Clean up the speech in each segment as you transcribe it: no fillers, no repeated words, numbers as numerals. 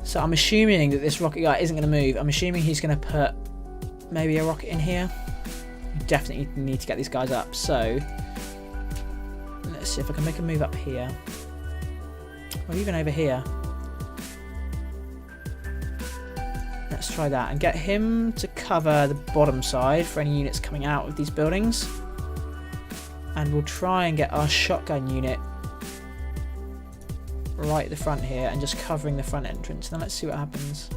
So I'm assuming that this rocket guy isn't going to move. I'm assuming he's going to put maybe a rocket in here. You definitely need to get these guys up. So let's see if I can make a move up here. Or even over here. Let's try that. And get him to cover the bottom side for any units coming out of these buildings. And we'll try and get our shotgun unit right at the front here and just covering the front entrance. Now let's see what happens.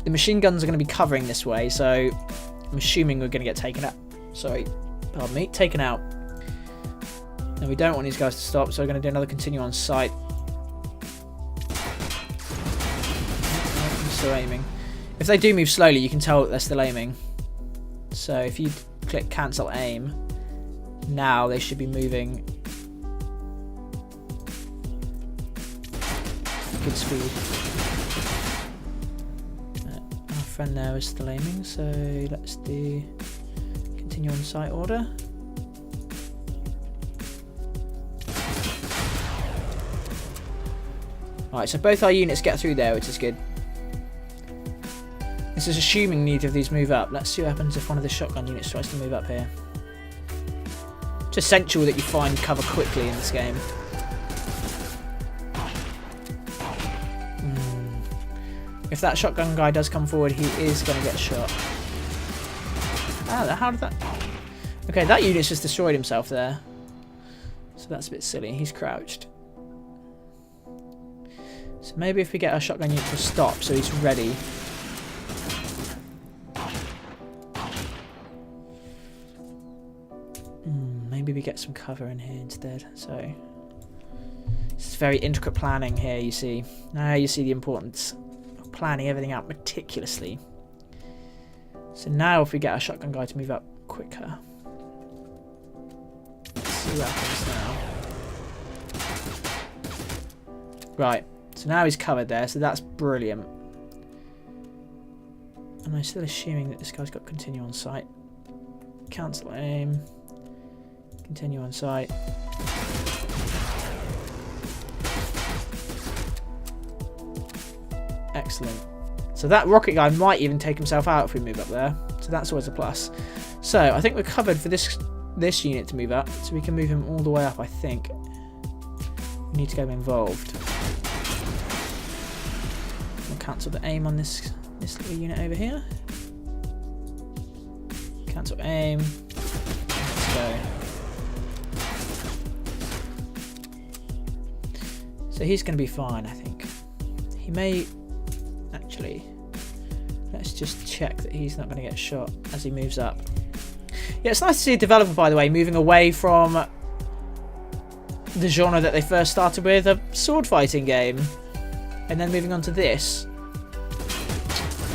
The machine guns are going to be covering this way, so I'm assuming we're going to get taken out. Sorry, pardon me, taken out. And we don't want these guys to stop, so we're going to do another continue on sight. I'm still aiming. If they do move slowly, you can tell that they're still aiming. So if you click cancel aim, now they should be moving good speed. Our friend there is still aiming, so let's do continue on sight order. Alright, so both our units get through there, which is good. This is assuming neither of these move up. Let's see what happens if one of the shotgun units tries to move up here. It's essential that you find cover quickly in this game. If that shotgun guy does come forward, he is going to get shot. Ah, how did that... Okay, that unit's just destroyed himself there. So that's a bit silly. He's crouched. So maybe if we get our shotgun unit to stop so he's ready. Maybe we get some cover in here instead. So it's very intricate planning here, you see. Now you see the importance of planning everything out meticulously. So now if we get our shotgun guy to move up quicker. Let's see what happens now. Right, so now he's covered there, so that's brilliant. And I'm still assuming that this guy's got continue on sight. Cancel aim. Continue on sight. Excellent. So that rocket guy might even take himself out if we move up there. So that's always a plus. So I think we're covered for this unit to move up. So we can move him all the way up, I think. We need to go involved. We'll cancel the aim on this little unit over here. Cancel aim. Let's go. So he's going to be fine, I think. He may... Actually, let's just check that he's not going to get shot as he moves up. Yeah, it's nice to see a developer, by the way, moving away from the genre that they first started with, a sword fighting game, and then moving on to this.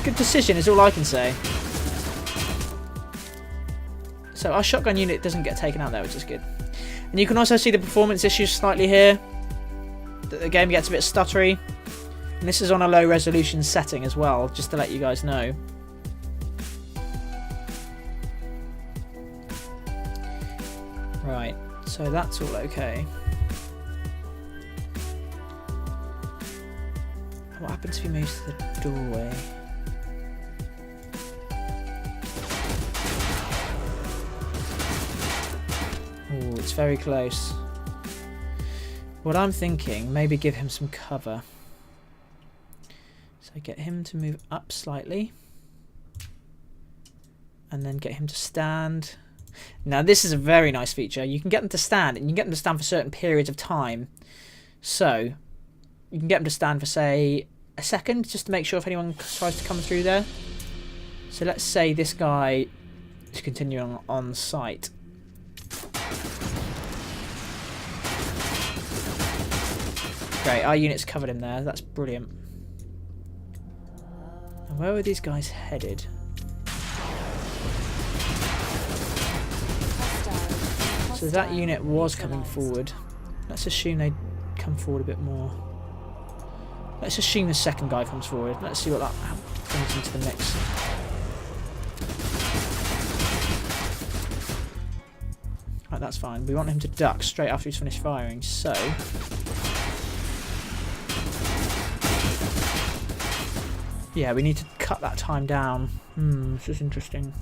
Good decision is all I can say. So our shotgun unit doesn't get taken out there, which is good. And you can also see the performance issues slightly here. The game gets a bit stuttery. And this is on a low resolution setting as well, just to let you guys know. Right, so that's all okay. What happens if he moves to the doorway? Oh, it's very close. What I'm thinking, maybe give him some cover. So get him to move up slightly. And then get him to stand. Now this is a very nice feature. You can get them to stand, and you can get them to stand for certain periods of time. So you can get them to stand for, say, a second, just to make sure if anyone tries to come through there. So let's say this guy is continuing on site. Great, our unit's covered him there. That's brilliant. And where were these guys headed? So that unit was coming forward. Let's assume they come forward a bit more. Let's assume the second guy comes forward. Let's see what that brings into the mix. Right, that's fine. We want him to duck straight after he's finished firing, so... Yeah, we need to cut that time down. This is interesting.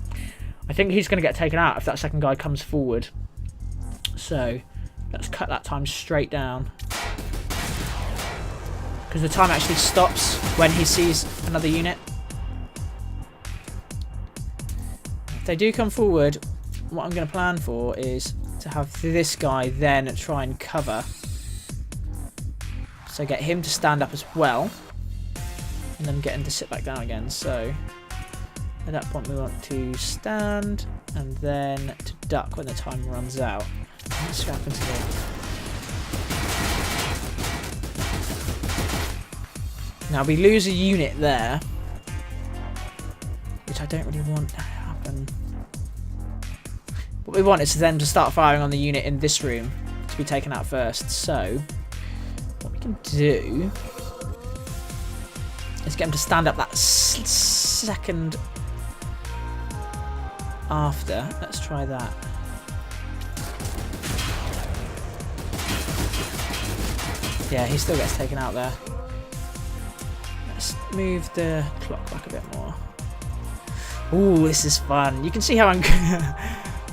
I think he's going to get taken out if that second guy comes forward. So let's cut that time straight down. Because the time actually stops when he sees another unit. If they do come forward, what I'm going to plan for is to have this guy then try and cover. So get him to stand up as well. And then get him to sit back down again. So at that point we want to stand and then to duck when the time runs out. Let's see what happens here. Now we lose a unit there, which I don't really want to happen. What we want is them to start firing on the unit in this room to be taken out first. So what we can do is get him to stand up that second after. Let's try that. Yeah, he still gets taken out there. Let's move the clock back a bit more. Ooh, this is fun. You can see how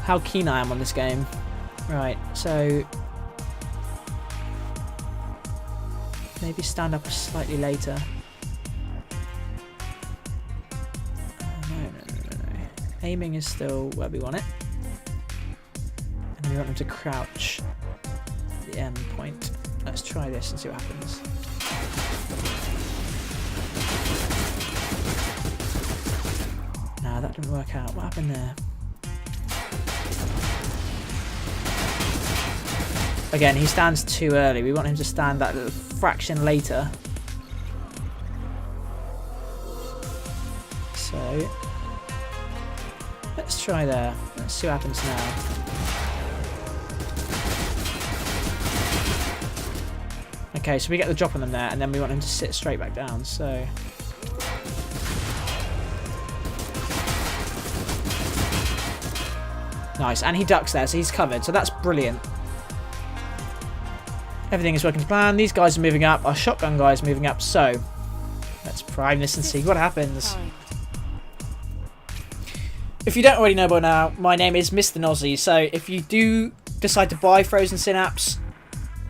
how keen I am on this game. Right, so maybe stand up slightly later. Aiming is still where we want it. And we want him to crouch at the end point. Let's try this and see what happens. Nah, that didn't work out. What happened there? Again, he stands too early. We want him to stand that little fraction later. So let's try there. Let's see what happens now. Okay, so we get the drop on them there, and then we want him to sit straight back down, so nice, and he ducks there, so he's covered, so that's brilliant. Everything is working to plan. These guys are moving up. Our shotgun guy is moving up, so let's prime this and see what happens. If you don't already know by now, my name is Mr. Nozzy, so if you do decide to buy Frozen Synapse,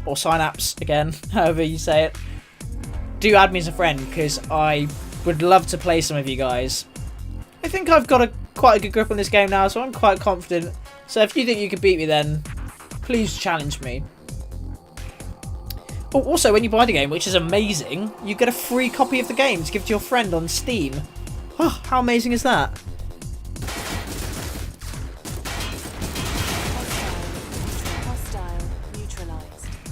or Synapse again, however you say it, do add me as a friend, because I would love to play some of you guys. I think I've got quite a good grip on this game now, so I'm quite confident. So if you think you could beat me, then please challenge me. Oh, also, when you buy the game, which is amazing, you get a free copy of the game to give to your friend on Steam. Oh, how amazing is that?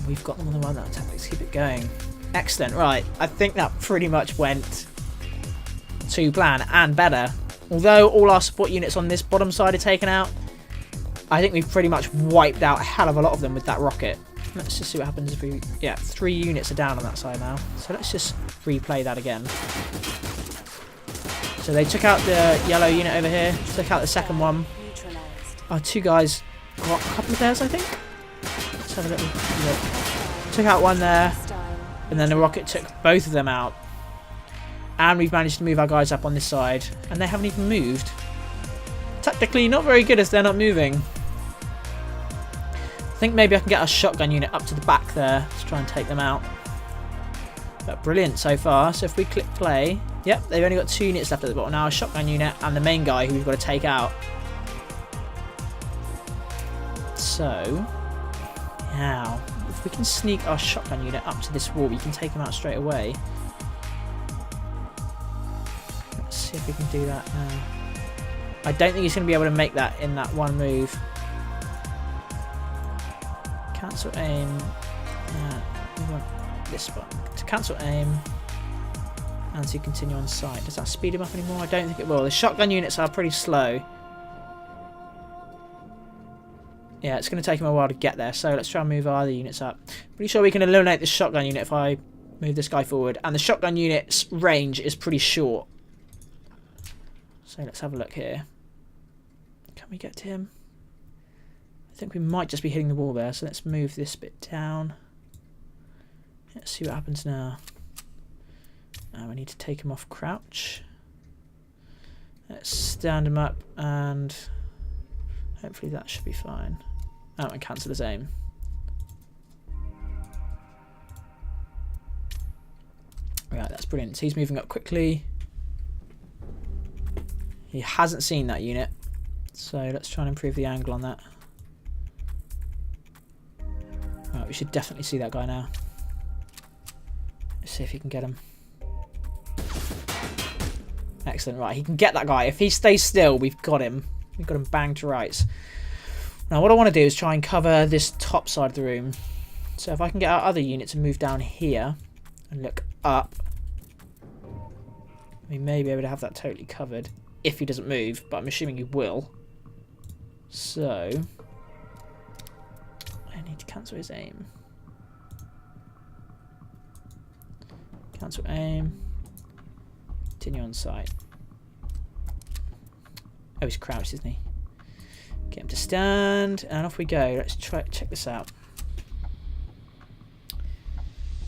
We've got them on the run attack. Let's keep it going. Excellent. Right. I think that pretty much went to plan and better. Although all our support units on this bottom side are taken out, I think we've pretty much wiped out a hell of a lot of them with that rocket. Let's just see what happens if we... Yeah, 3 units are down on that side now. So let's just replay that again. So they took out the yellow unit over here. Took out the second one. Our 2 guys got a couple of theirs, I think. Let's have a little look. Took out one there, and then the rocket took both of them out. And we've managed to move our guys up on this side, and they haven't even moved. Tactically, not very good as they're not moving. I think maybe I can get our shotgun unit up to the back there to try and take them out. But brilliant so far. So if we click play, yep, they've only got 2 units left at the bottom now, a shotgun unit and the main guy who we've got to take out. So now, if we can sneak our shotgun unit up to this wall, we can take him out straight away. Let's see if we can do that now. I don't think he's going to be able to make that in that one move. Cancel aim. We want this one. To cancel aim and to continue on sight. Does that speed him up anymore? I don't think it will. The shotgun units are pretty slow. Yeah, it's going to take him a while to get there, so let's try and move our other units up. Pretty sure we can eliminate this shotgun unit if I move this guy forward. And the shotgun unit's range is pretty short. So let's have a look here. Can we get to him? I think we might just be hitting the wall there, so let's move this bit down. Let's see what happens now. We need to take him off crouch. Let's stand him up and hopefully that should be fine. Oh, and cancel his aim. Right, that's brilliant. So he's moving up quickly. He hasn't seen that unit, so let's try and improve the angle on that. Right, we should definitely see that guy now. Let's see if he can get him. Excellent. Right, he can get that guy. If he stays still, we've got him. We've got him banged to rights. Now what I want to do is try and cover this top side of the room. So if I can get our other unit to move down here and look up, we may be able to have that totally covered if he doesn't move, but I'm assuming he will. So I need to cancel his aim. Cancel aim. Continue on site. Oh, he's crouched, isn't he? Get him to stand, and off we go. Let's try check this out.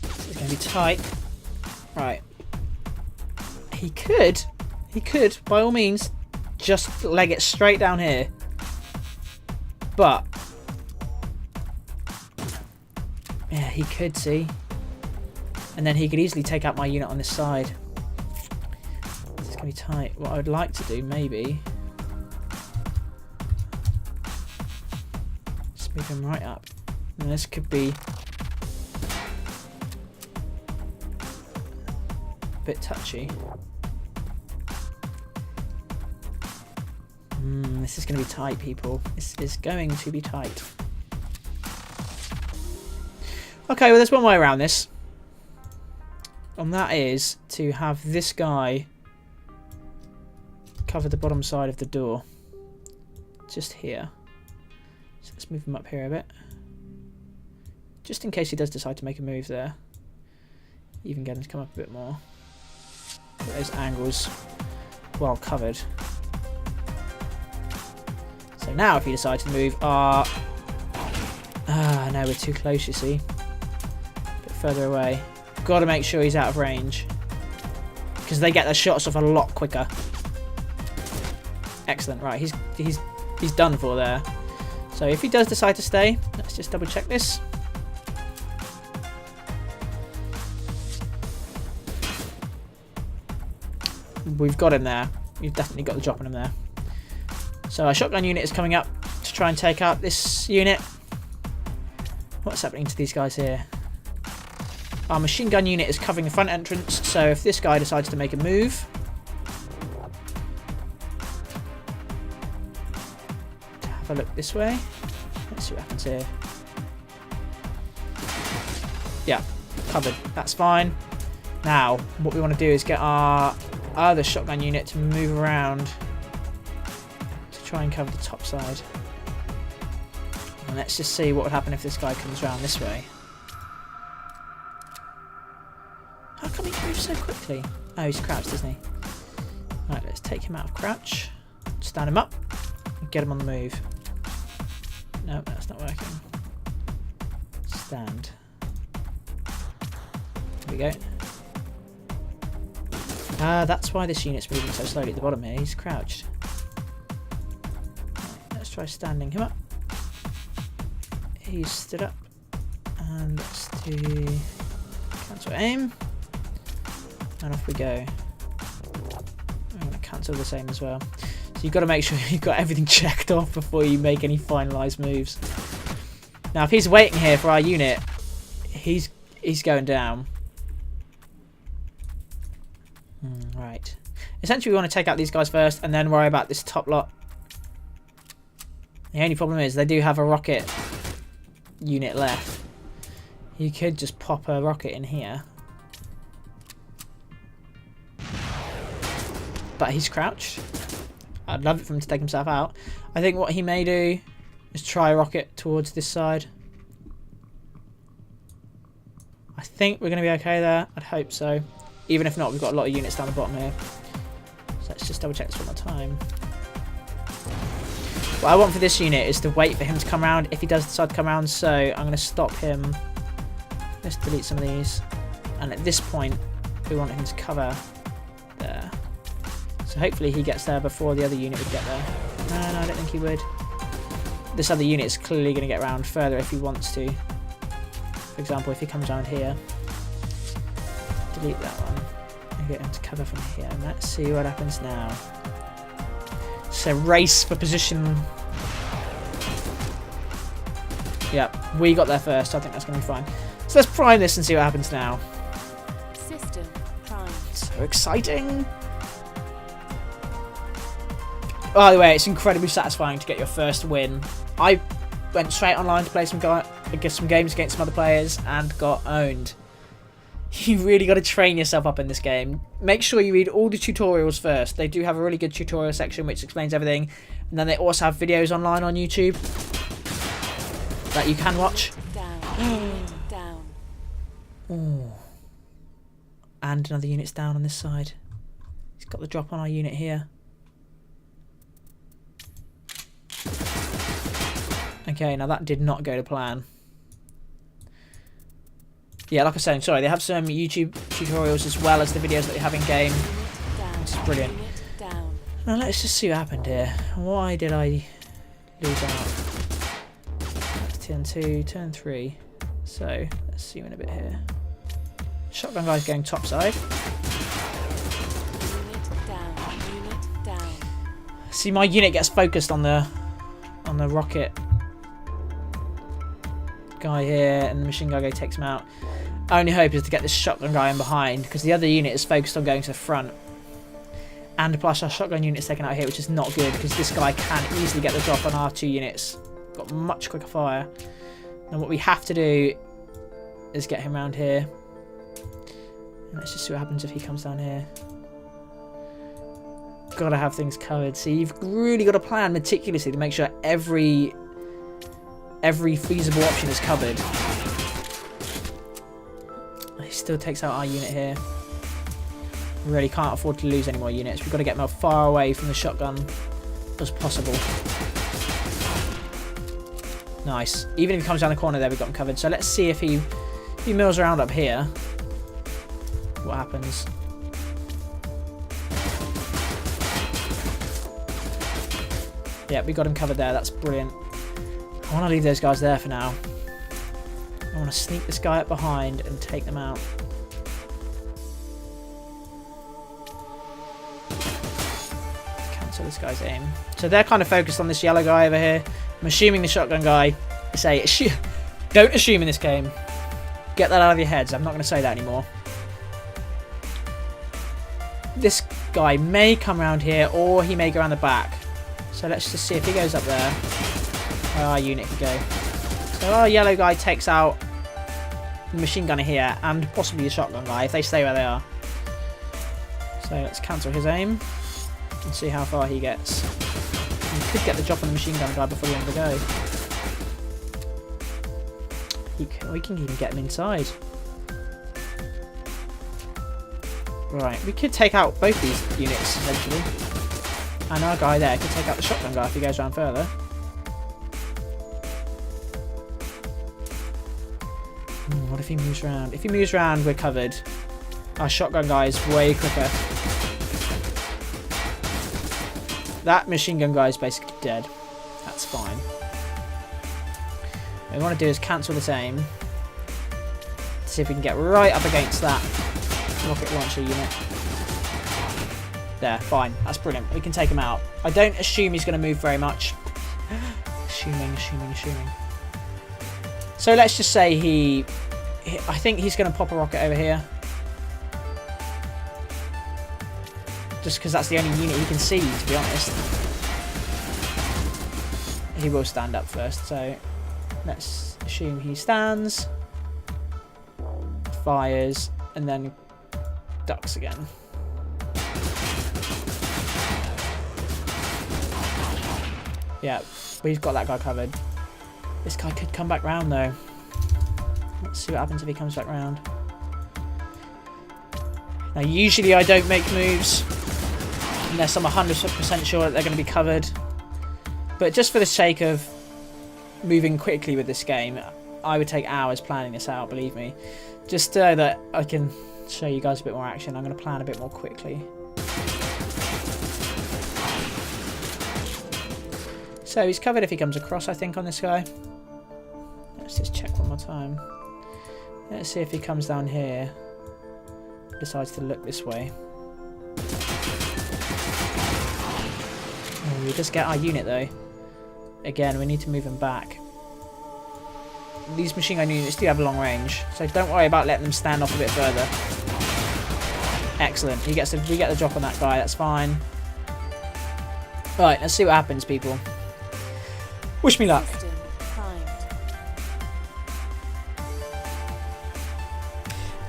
It's going to be tight. Right. He could, by all means, just leg it straight down here. But yeah, he could, see. And then he could easily take out my unit on this side. This is going to be tight. What I would like to do, maybe, just move him right up. And this could be a bit touchy. This is going to be tight, people. This is going to be tight. Okay, well, there's one way around this. And that is to have this guy cover the bottom side of the door. Just here. So let's move him up here a bit. Just in case he does decide to make a move there. Even get him to come up a bit more. Get those angles well covered. So now if he decides to move, no, we're too close, you see. A bit further away. Got to make sure he's out of range, because they get their shots off a lot quicker. Excellent. Right, he's done for there. So if he does decide to stay, let's just double check this. We've got him there. We've definitely got the drop on him there. So our shotgun unit is coming up to try and take out this unit. What's happening to these guys here? Our machine gun unit is covering the front entrance, so if this guy decides to make a move, have a look this way. Let's see what happens here. Yeah, covered. That's fine. Now, what we want to do is get our other shotgun unit to move around to try and cover the top side. And let's just see what would happen if this guy comes around this way. How come he moves so quickly? Oh, he's crouched, isn't he? Right, let's take him out of crouch, stand him up, and get him on the move. No, that's not working. Stand. There we go. That's why this unit's moving so slowly at the bottom here. He's crouched. Right, let's try standing him up. He's stood up. And let's do cancel aim. And off we go. I'm going to cancel this aim as well. So you've got to make sure you've got everything checked off before you make any finalised moves. Now if he's waiting here for our unit, he's going down. Right. Essentially we want to take out these guys first and then worry about this top lot. The only problem is they do have a rocket unit left. You could just pop a rocket in here. But he's crouched. I'd love it for him to take himself out. I think what he may do is try a rocket towards this side. I think we're going to be okay there. I'd hope so. Even if not, we've got a lot of units down the bottom here. So let's just double check this one more time. What I want for this unit is to wait for him to come around if he does decide to come around. So I'm going to stop him. Let's delete some of these. And at this point, we're we want him to cover there. So hopefully he gets there before the other unit would get there. No, I don't think he would. This other unit is clearly going to get around further if he wants to. For example, if he comes around here, delete that one, and get him to cover from here. And let's see what happens now. It's a race for position. Yep, we got there first. I think that's going to be fine. So let's prime this and see what happens now. System primed. So exciting! By the way, it's incredibly satisfying to get your first win. I went straight online to play some games against some other players and got owned. You really got to train yourself up in this game. Make sure you read all the tutorials first. They do have a really good tutorial section which explains everything. And then they also have videos online on YouTube that you can watch. Down. Oh. And another unit's down on this side. He's got the drop on our unit here. Okay, now that did not go to plan. Yeah, like I was saying, sorry, they have some YouTube tutorials as well as the videos that they have in game, which is brilliant. Now let's just see what happened here. Why did I lose out? Turn 2, turn 3. So let's see in a bit here. Shotgun guy's going top side. Unit down. See, my unit gets focused on the rocket guy here, and the machine gun guy takes him out. Our only hope is to get this shotgun guy in behind, because the other unit is focused on going to the front. And plus our shotgun unit's taken out here, which is not good, because this guy can easily get the drop on our 2 units. Got much quicker fire. And what we have to do is get him around here. And let's just see what happens if he comes down here. Gotta have things covered. So you've really got to plan meticulously to make sure every feasible option is covered. He still takes out our unit here. We really can't afford to lose any more units. We've got to get him as far away from the shotgun as possible. Nice. Even if he comes down the corner there, we've got him covered. So let's see if he mills around up here. What happens? Yeah, we got him covered there. That's brilliant. I want to leave those guys there for now. I want to sneak this guy up behind and take them out. Cancel this guy's aim. So they're kind of focused on this yellow guy over here. I'm assuming the shotgun guy. Don't assume in this game. Get that out of your heads. I'm not going to say that anymore. This guy may come around here, or he may go around the back. So let's just see if he goes up there. Where our unit can go. So our yellow guy takes out the machine gunner here, and possibly the shotgun guy if they stay where they are. So let's cancel his aim and see how far he gets. We could get the drop on the machine gun guy before the end of the go. We can even get him inside. Right, we could take out both these units eventually. And our guy there could take out the shotgun guy if he goes around further. What if he moves around? If he moves around, we're covered. Our shotgun guy is way quicker. That machine gun guy is basically dead. That's fine. What we want to do is cancel this aim. See if we can get right up against that rocket launcher unit. There, fine. That's brilliant. We can take him out. I don't assume he's going to move very much. Assuming. So let's just say I think he's going to pop a rocket over here. Just because that's the only unit he can see, to be honest. He will stand up first, so let's assume he stands, fires, and then ducks again. Yeah, we've got that guy covered. This guy could come back round though. Let's see what happens if he comes back round. Now usually I don't make moves unless I'm 100% sure that they're going to be covered. But just for the sake of moving quickly with this game, I would take hours planning this out, believe me. Just so that I can show you guys a bit more action. I'm going to plan a bit more quickly. So he's covered if he comes across, I think, on this guy. Let's just check one more time. Let's see if he comes down here. Decides to look this way. Oh, we just get our unit though. Again, we need to move him back. These machine gun units do have a long range, so don't worry about letting them stand off a bit further. Excellent. We get the drop on that guy. That's fine. Right, let's see what happens, people. Wish me luck. System primed.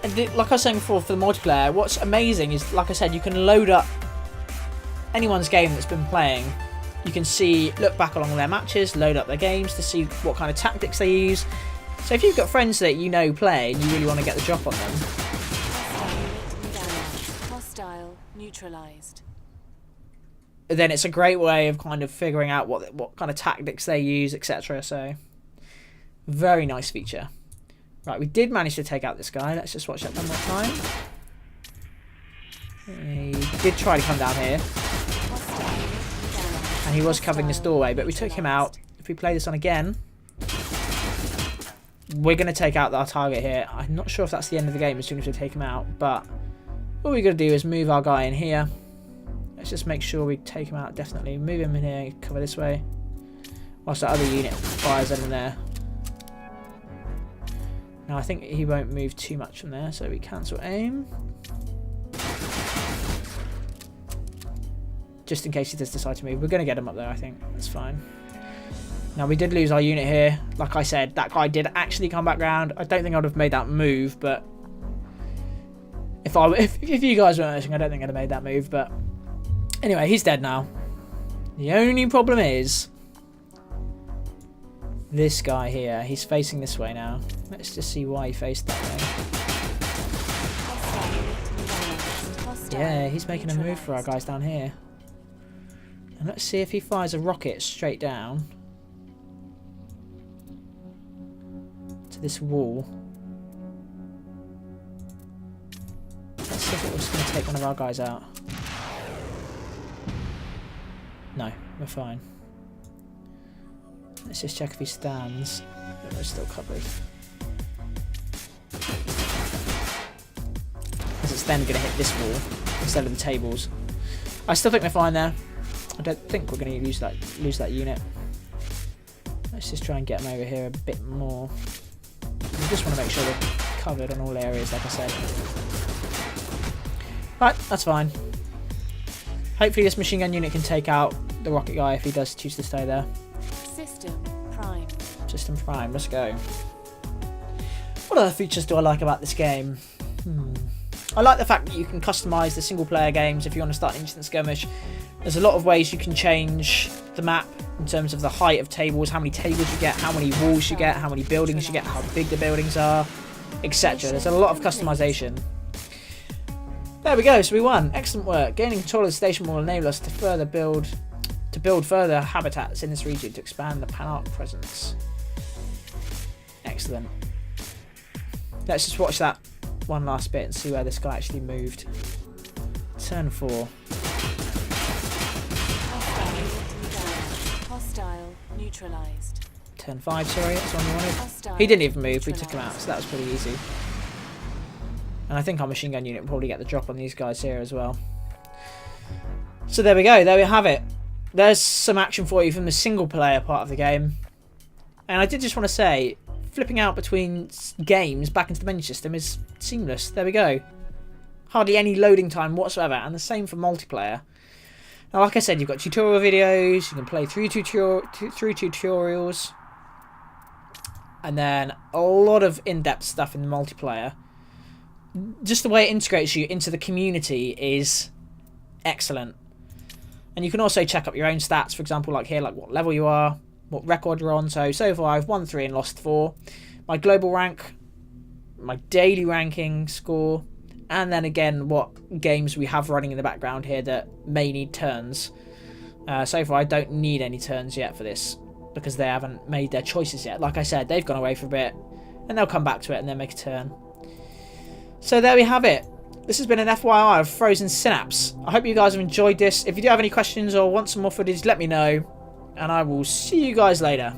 And like I was saying before, for the multiplayer, what's amazing is, like I said, you can load up anyone's game that's been playing. You can look back along their matches, load up their games to see what kind of tactics they use. So if you've got friends that you know play and you really want to get the drop on them, Hostile neutralized. then it's a great way of kind of figuring out what kind of tactics they use, etc. So very nice feature. Right, we did manage to take out this guy. Let's just watch that one more time. He did try to come down here. And he was covering this doorway, but we took him out. If we play this on again, we're going to take out our target here. I'm not sure if that's the end of the game as soon as we take him out, but what we're going to do is move our guy in here. Let's just make sure we take him out, definitely. Move him in here, cover this way. Whilst that other unit fires in there. Now I think he won't move too much from there, so we cancel aim. Just in case he does decide to move. We're going to get him up there, I think. That's fine. Now, we did lose our unit here. Like I said, that guy did actually come back round. I don't think I would have made that move, but... If you guys weren't watching, I don't think I'd have made that move, but... Anyway, he's dead now. The only problem is... this guy here. He's facing this way now. Let's just see why he faced that way. Yeah, he's making a move for our guys down here. And let's see if he fires a rocket straight down to this wall. Let's see if it was going to take one of our guys out. No, we're fine. Let's just check if he stands. We're still covered. Because it's then going to hit this wall instead of the tables. I still think we're fine there. I don't think we're going to lose that unit. Let's just try and get him over here a bit more. We just want to make sure we're covered on all areas, like I said. Right, that's fine. Hopefully this machine gun unit can take out the rocket guy if he does choose to stay there. System prime. System prime, let's go. What other features do I like about this game? I like the fact that you can customise the single player games if you want to start an instant skirmish. There's a lot of ways you can change the map in terms of the height of tables, how many tables you get, how many walls you get, how many buildings you get, how big the buildings are, etc. There's a lot of customisation. There we go, so we won. Excellent work. Gaining control of the station will enable us to build further habitats in this region to expand the Pan-Arc presence. Excellent. Let's just watch that one last bit and see where this guy actually moved. Turn 4. Hostile neutralized. Turn 5, sorry, that's one we wanted. He didn't even move, we took him out, so that was pretty easy. And I think our machine gun unit will probably get the drop on these guys here as well. So there we go, there we have it. There's some action for you from the single player part of the game. And I did just want to say, flipping out between games back into the menu system is seamless. There we go. Hardly any loading time whatsoever, and the same for multiplayer. Now, like I said, you've got tutorial videos, you can play through tutorials, and then a lot of in-depth stuff in the multiplayer. Just the way it integrates you into the community is excellent. And you can also check up your own stats, for example, like here, like what level you are, what record you're on. So far I've won 3 and lost 4. My global rank, my daily ranking score, and then again what games we have running in the background here that may need turns. So far I don't need any turns yet for this, because they haven't made their choices yet. Like I said, they've gone away for a bit, and they'll come back to it and then make a turn. So there we have it. this has been an FYI of Frozen Synapse. I hope you guys have enjoyed this. If you do have any questions or want some more footage, let me know. And I will see you guys later.